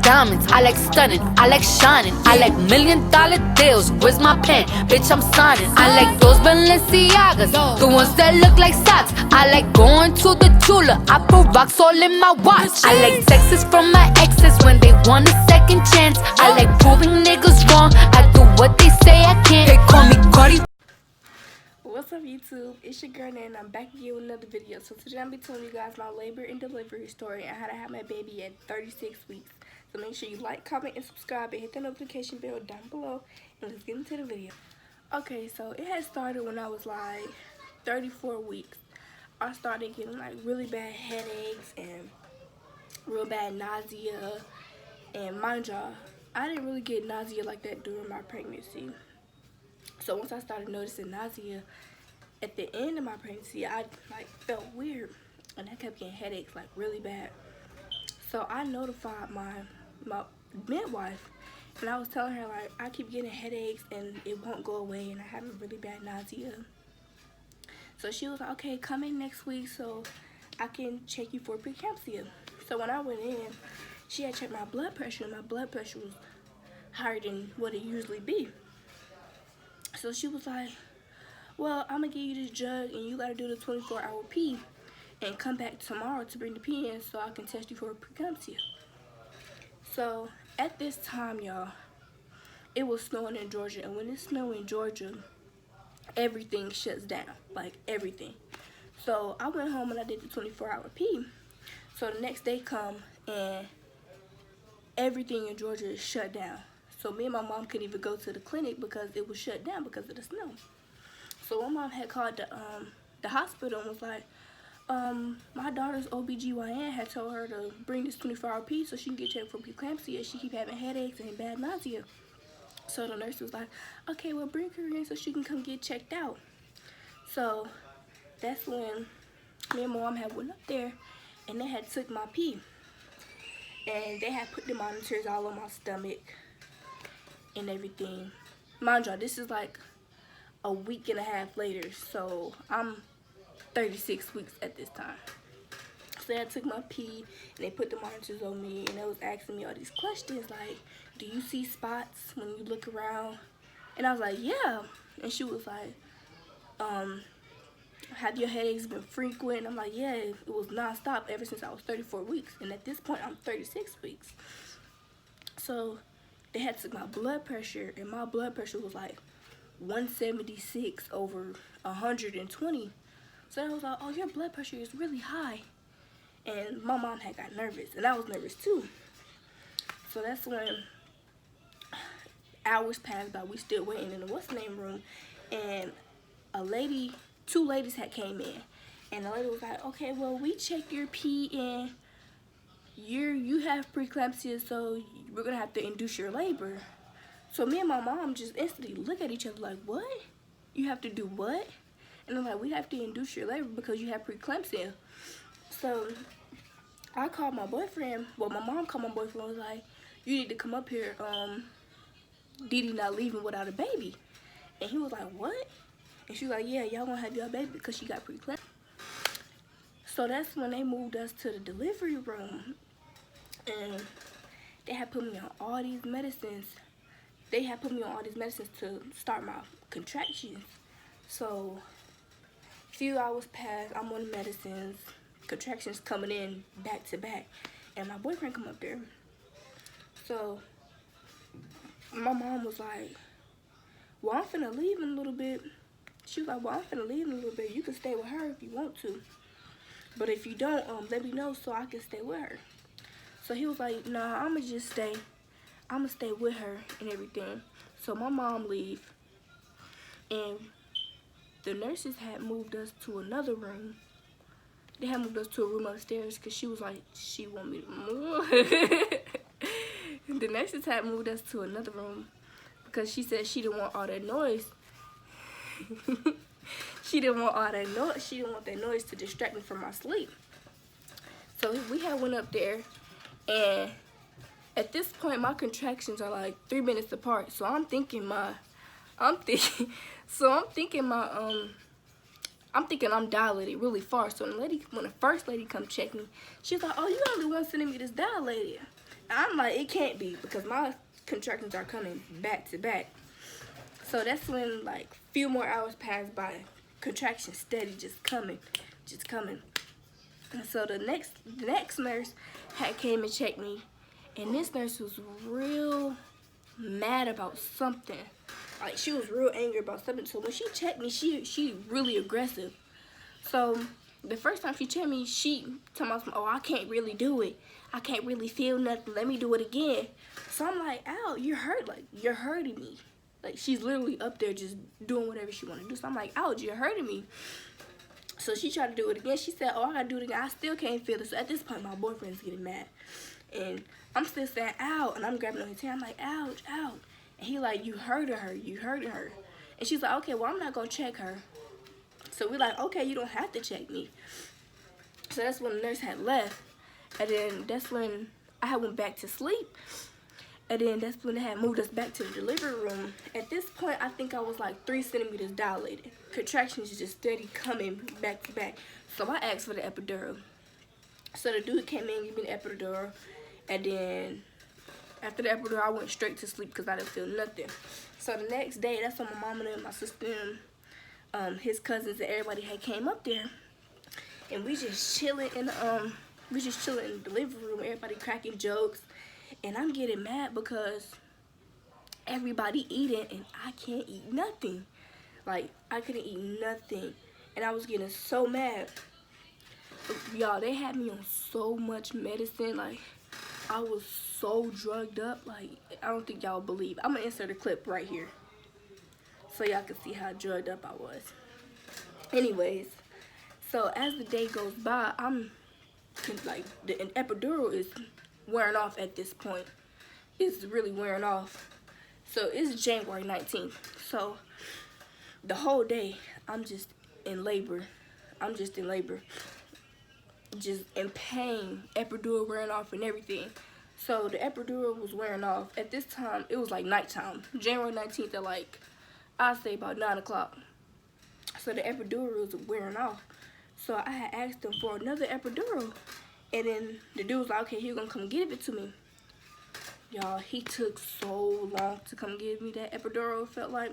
diamonds, I like stunning, I like shining, I like $1,000,000 deals. Where's my pen? Bitch, I'm signing. I like those Balenciagas, the ones that look like socks. I like going to the Tula, I put rocks all in my watch. I like texts from my exes when they want a second chance. I like proving niggas wrong, I do what they say I can't. They call me Cardi. What's up YouTube, it's your girl Nan and I'm back again with another video. So today I'm going to be telling you guys my labor and delivery story and how to have my baby at 36 weeks. So make sure you like, comment, and subscribe and hit the notification bell down below. And let's get into the video. Okay, so it had started when I was like 34 weeks. I started getting like really bad headaches and real bad nausea. And mind y'all, I didn't really get nausea like that during my pregnancy. So once I started noticing nausea at the end of my pregnancy, I like felt weird and I kept getting headaches like really bad. So I notified my midwife and I was telling her like I keep getting headaches and it won't go away and I have really bad nausea. So she was like, okay, come in next week so I can check you for preeclampsia. So when I went in, she had checked my blood pressure and my blood pressure was higher than what it usually be. So she was like, well, I'm going to give you this jug and you got to do the 24-hour pee and come back tomorrow to bring the pee in so I can test you for preeclampsia. So at this time, y'all, it was snowing in Georgia. And when it's snowing in Georgia, everything shuts down, like everything. So I went home and I did the 24-hour pee. So the next day come and everything in Georgia is shut down. So me and my mom couldn't even go to the clinic because it was shut down because of the snow. So my mom had called the hospital and was like, my daughter's OBGYN had told her to bring this 24-hour pee so she can get checked for preeclampsia. She keep having headaches and bad nausea. So the nurse was like, okay, well bring her in so she can come get checked out. So that's when me and my mom had went up there and they had took my pee. And they had put the monitors all on my stomach and everything. Mind y'all, this is like a week and a half later, so I'm 36 weeks at this time. So they took my pee and they put the monitors on me and they was asking me all these questions like, do you see spots when you look around? And I was like, yeah. And she was like, have your headaches been frequent? And I'm like, yeah, it was non-stop ever since I was 34 weeks. And at this point, I'm 36 weeks. So they had to take my blood pressure, and my blood pressure was like 176 over 120. So I was like, oh, your blood pressure is really high. And my mom had got nervous, and I was nervous too. So that's when hours passed by. We still waiting in the what's-the-name room, and two ladies had came in, and the lady was like, okay, well, we checked your pee and you have preeclampsia, so we're gonna have to induce your labor. So me and my mom just instantly look at each other like, what? You have to do what? And I'm like, we have to induce your labor because you have preeclampsia. So I called my boyfriend. Well, my mom called my boyfriend and was like, you need to come up here. Didi not leaving without a baby. And he was like, what? And she was like, yeah, y'all gonna have your baby because she got preeclampsia. So that's when they moved us to the delivery room. And they had put me on all these medicines. They had put me on all these medicines to start my contractions. So a few hours passed, I'm on the medicines, contractions coming in back to back. And my boyfriend come up there. So my mom was like, well, I'm finna leave in a little bit. She was like, well, I'm finna leave in a little bit. You can stay with her if you want to. But if you don't, let me know so I can stay with her. So he was like, nah, I'ma just stay. I'ma stay with her and everything. So my mom leave. And the nurses had moved us to another room. They had moved us to a room upstairs because she was like, she want me to move. The nurses had moved us to another room because she said she didn't want all that noise. She didn't want all that noise. She didn't want that noise to distract me from my sleep. So we had went up there, and at this point my contractions are like 3 minutes apart. So I'm thinking my I'm thinking I'm dilated really far. So when the first lady come check me, she's like, oh, you only 1 centimeter dilated. And I'm like, it can't be, because my contractions are coming back to back. So that's when like few more hours pass by, contractions steady, just coming. And so the next nurse had came and checked me, and this nurse was real mad about something. Like, she was real angry about something. So when she checked me, she really aggressive. So the first time she checked me, she told me, oh, I can't really do it. I can't really feel nothing. Let me do it again. So I'm like, ow, you're hurt. Like, you're hurting me. Like, she's literally up there just doing whatever she want to do. So I'm like, ouch, you're hurting me. So she tried to do it again. She said, oh, I got to do it again. I still can't feel it. So at this point, my boyfriend's getting mad. And I'm still saying, ow. And I'm grabbing on his hand. I'm like, ouch, ouch. And he like, you hurting her. You hurting her. And she's like, okay, well, I'm not going to check her. So we're like, okay, you don't have to check me. So that's when the nurse had left. And then that's when I had went back to sleep. And then that's when they had moved us back to the delivery room. At this point, I think I was like 3 centimeters dilated. Contractions just steady coming back to back. So I asked for the epidural. So the dude came in and gave me the epidural. And then after the epidural, I went straight to sleep because I didn't feel nothing. So the next day, that's when my mom and my sister and his cousins and everybody had came up there. And we just chilling in the delivery room. Everybody cracking jokes. And I'm getting mad because everybody eating and I can't eat nothing. Like, I couldn't eat nothing. And I was getting so mad. Y'all, they had me on so much medicine. Like, I was so drugged up. Like, I don't think y'all believe. I'm going to insert a clip right here so y'all can see how drugged up I was. Anyways, so as the day goes by, I'm like, the epidural is wearing off at this point. It's really wearing off. So it's January 19th. So the whole day I'm just in labor. Just in pain. Epidural wearing off and everything. So the epidural was wearing off. At this time, it was like nighttime. January 19th at like, I'd say about 9 o'clock. So the epidural was wearing off. So I had asked him for another epidural. And then the dude was like, okay, he's gonna come give it to me. Y'all, he took so long to come give me that epidural. It felt like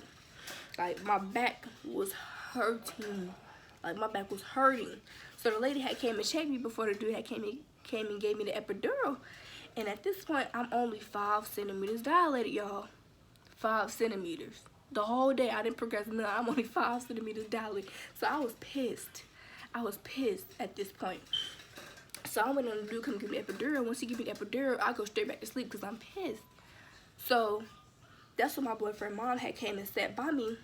my back was hurting. Like, my back was hurting. So the lady had came and checked me before the dude had came and gave me the epidural. And at this point, I'm only 5 centimeters dilated, y'all. 5 centimeters. The whole day, I didn't progress none. I'm only 5 centimeters dilated. So I was pissed. At this point. So I went on the dude come give me the epidural. Once he give me the epidural, I go straight back to sleep because I'm pissed. So that's when my boyfriend mom had came and sat by me.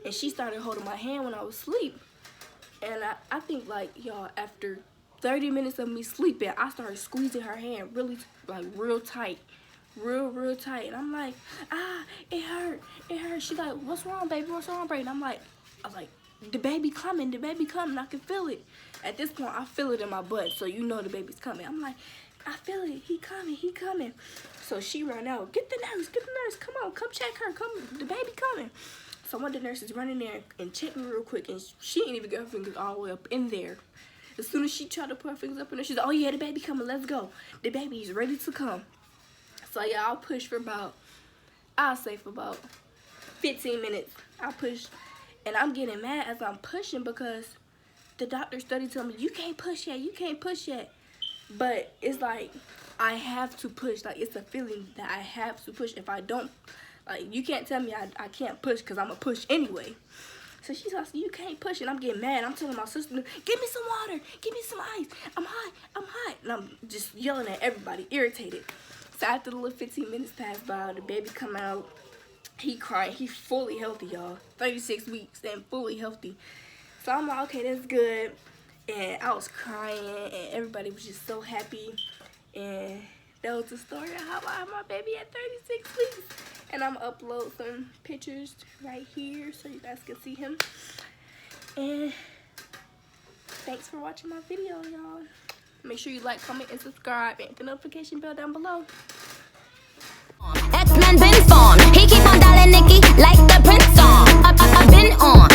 And she started holding my hand when I was asleep. And I think, like, y'all, after 30 minutes of me sleeping, I started squeezing her hand really, like, real tight. Real tight. And I'm like, it hurt. She's like, what's wrong, baby? What's wrong, baby? And I was like, the baby coming. I can feel it. At this point, I feel it in my butt, so you know the baby's coming. I'm like, I feel it. He coming. So she ran out. Get the nurse. Come on, come check her. The baby coming. So one of the nurses running there and checked me real quick, and she didn't even get her fingers all the way up in there. As soon as she tried to put her fingers up in there, she's like, oh yeah, the baby coming. Let's go. The baby is ready to come. So yeah, I'll push for about 15 minutes. I'll push, and I'm getting mad as I'm pushing because the doctor study told me, you can't push yet. But it's like, I have to push. Like, it's a feeling that I have to push. If I don't, like, you can't tell me I can't push because I'm going to push anyway. So she's like, you can't push. And I'm getting mad. I'm telling my sister, give me some water. Give me some ice. I'm hot. And I'm just yelling at everybody, irritated. So after the little 15 minutes passed by, the baby come out. He crying. He fully healthy, y'all. 36 weeks and fully healthy. So I'm like, okay, that's good. And I was crying, and everybody was just so happy. And that was the story of how I had my baby at 36 weeks. And I'm going to upload some pictures right here so you guys can see him. And thanks for watching my video, y'all. Make sure you like, comment, and subscribe, and hit the notification bell down below. X-Men been formed. He keep on dialing Nikki like the Prince song. I've been on.